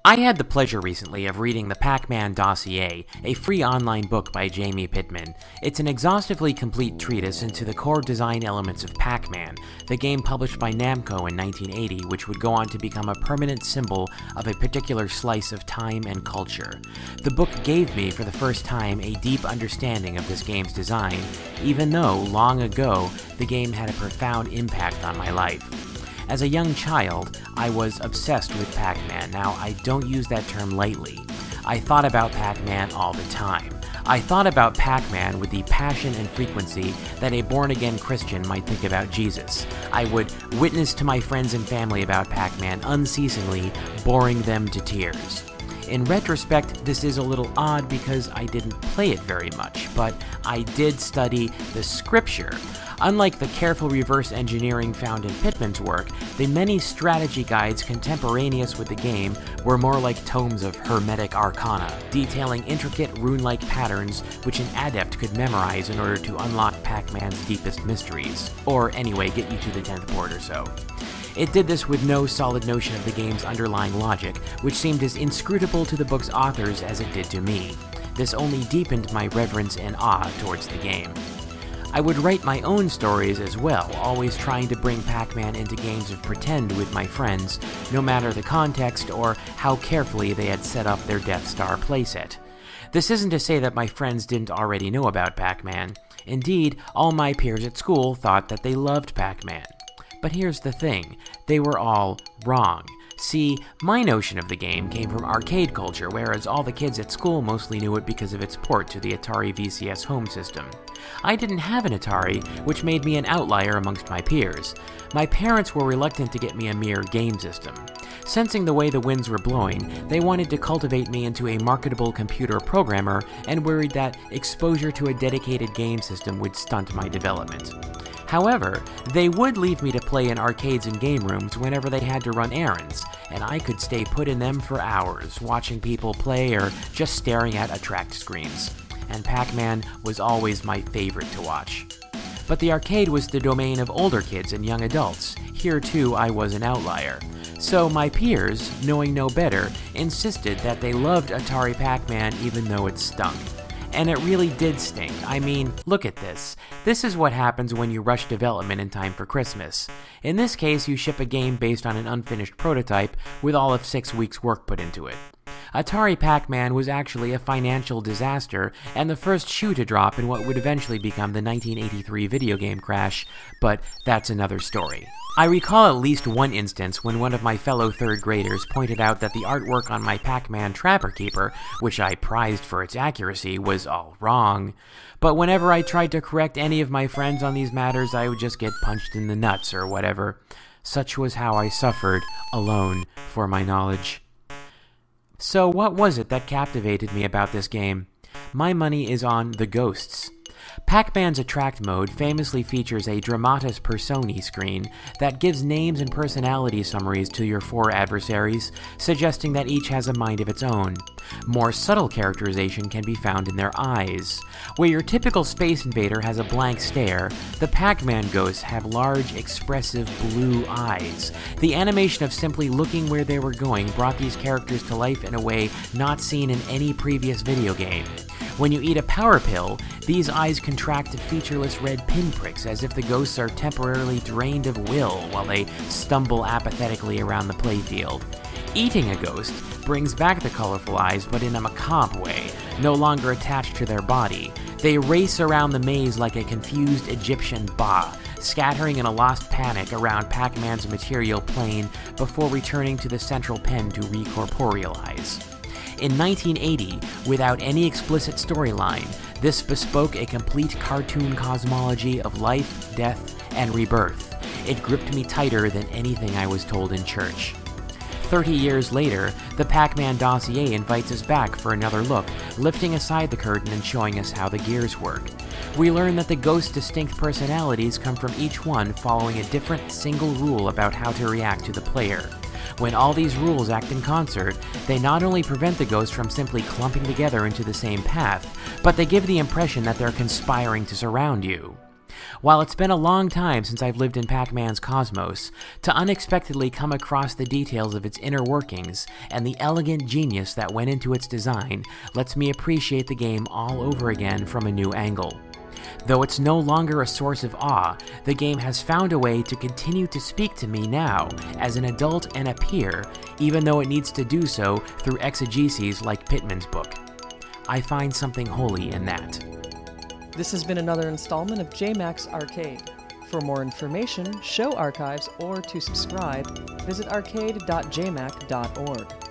I had the pleasure recently of reading the Pac-Man Dossier, a free online book by Jamie Pittman. It's an exhaustively complete treatise into the core design elements of Pac-Man, the game published by Namco in 1980, which would go on to become a permanent symbol of a particular slice of time and culture. The book gave me, for the first time, a deep understanding of this game's design, even though, long ago, the game had a profound impact on my life. As a young child, I was obsessed with Pac-Man. Now, I don't use that term lightly. I thought about Pac-Man all the time. I thought about Pac-Man with the passion and frequency that a born-again Christian might think about Jesus. I would witness to my friends and family about Pac-Man unceasingly, boring them to tears. In retrospect, this is a little odd because I didn't play it very much, but I did study the scripture. Unlike the careful reverse engineering found in Pittman's work, the many strategy guides contemporaneous with the game were more like tomes of hermetic arcana, detailing intricate rune-like patterns which an adept could memorize in order to unlock Pac-Man's deepest mysteries, or anyway, get you to the 10th port or so. It did this with no solid notion of the game's underlying logic, which seemed as inscrutable to the book's authors as it did to me. This only deepened my reverence and awe towards the game. I would write my own stories as well, always trying to bring Pac-Man into games of pretend with my friends, no matter the context or how carefully they had set up their Death Star playset. This isn't to say that my friends didn't already know about Pac-Man. Indeed, all my peers at school thought that they loved Pac-Man. But here's the thing, they were all wrong. See, my notion of the game came from arcade culture, whereas all the kids at school mostly knew it because of its port to the Atari VCS home system. I didn't have an Atari, which made me an outlier amongst my peers. My parents were reluctant to get me a mere game system. Sensing the way the winds were blowing, they wanted to cultivate me into a marketable computer programmer and worried that exposure to a dedicated game system would stunt my development. However, they would leave me to play in arcades and game rooms whenever they had to run errands, and I could stay put in them for hours, watching people play or just staring at attract screens. And Pac-Man was always my favorite to watch. But the arcade was the domain of older kids and young adults. Here too, I was an outlier. So my peers, knowing no better, insisted that they loved Atari Pac-Man even though it stunk. And it really did stink. I mean, look at this. This is what happens when you rush development in time for Christmas. In this case, you ship a game based on an unfinished prototype with all of 6 weeks' work put into it. Atari Pac-Man was actually a financial disaster and the first shoe to drop in what would eventually become the 1983 video game crash, but that's another story. I recall at least one instance when one of my fellow third graders pointed out that the artwork on my Pac-Man Trapper Keeper, which I prized for its accuracy, was all wrong. But whenever I tried to correct any of my friends on these matters, I would just get punched in the nuts or whatever. Such was how I suffered, alone, for my knowledge. So what was it that captivated me about this game? My money is on the ghosts. Pac-Man's Attract mode famously features a Dramatis Personae screen that gives names and personality summaries to your 4 adversaries, suggesting that each has a mind of its own. More subtle characterization can be found in their eyes. Where your typical Space Invader has a blank stare, the Pac-Man ghosts have large, expressive blue eyes. The animation of simply looking where they were going brought these characters to life in a way not seen in any previous video game. When you eat a power pill, these eyes contract to featureless red pinpricks as if the ghosts are temporarily drained of will while they stumble apathetically around the playfield. Eating a ghost brings back the colorful eyes, but in a macabre way, no longer attached to their body. They race around the maze like a confused Egyptian Ba, scattering in a lost panic around Pac-Man's material plane before returning to the central pen to recorporealize. In 1980, without any explicit storyline, this bespoke a complete cartoon cosmology of life, death, and rebirth. It gripped me tighter than anything I was told in church. 30 years later, the Pac-Man Dossier invites us back for another look, lifting aside the curtain and showing us how the gears work. We learn that the ghost's distinct personalities come from each one following a different single rule about how to react to the player. When all these rules act in concert, they not only prevent the ghosts from simply clumping together into the same path, but they give the impression that they're conspiring to surround you. While it's been a long time since I've lived in Pac-Man's cosmos, to unexpectedly come across the details of its inner workings and the elegant genius that went into its design lets me appreciate the game all over again from a new angle. Though it's no longer a source of awe, the game has found a way to continue to speak to me now as an adult and a peer, even though it needs to do so through exegeses like Pittman's book. I find something holy in that. This has been another installment of Jmac's Arcade. For more information, show archives, or to subscribe, visit arcade.jmac.org.